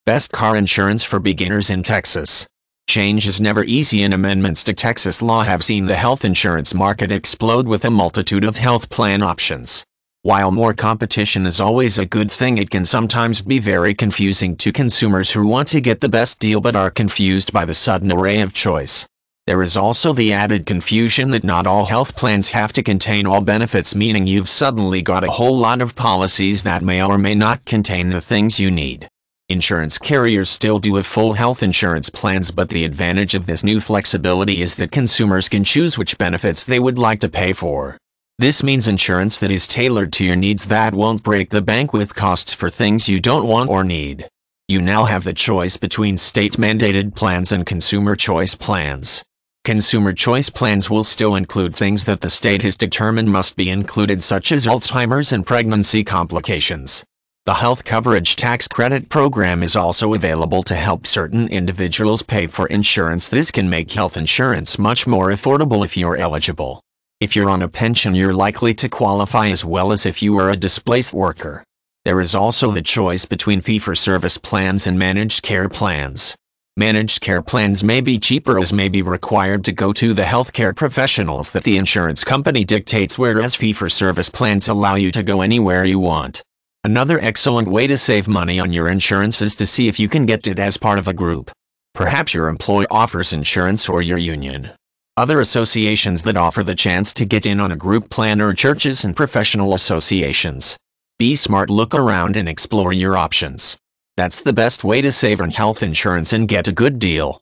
Best car insurance for beginners in Texas. Change is never easy, and amendments to Texas law have seen the health insurance market explode with a multitude of health plan options. While more competition is always a good thing, it can sometimes be very confusing to consumers who want to get the best deal but are confused by the sudden array of choice. There is also the added confusion that not all health plans have to contain all benefits, meaning you've suddenly got a whole lot of policies that may or may not contain the things you need. Insurance carriers still do have full health insurance plans, but the advantage of this new flexibility is that consumers can choose which benefits they would like to pay for. This means insurance that is tailored to your needs, that won't break the bank with costs for things you don't want or need. You now have the choice between state-mandated plans and consumer choice plans. Consumer choice plans will still include things that the state has determined must be included, such as Alzheimer's and pregnancy complications. The Health Coverage Tax Credit Program is also available to help certain individuals pay for insurance. This can make health insurance much more affordable if you're eligible. If you're on a pension, you're likely to qualify, as well as if you are a displaced worker. There is also the choice between fee-for-service plans and managed care plans. Managed care plans may be cheaper, as may be required to go to the healthcare professionals that the insurance company dictates, whereas fee-for-service plans allow you to go anywhere you want. Another excellent way to save money on your insurance is to see if you can get it as part of a group. Perhaps your employer offers insurance, or your union. Other associations that offer the chance to get in on a group plan are churches and professional associations. Be smart, look around and explore your options. That's the best way to save on health insurance and get a good deal.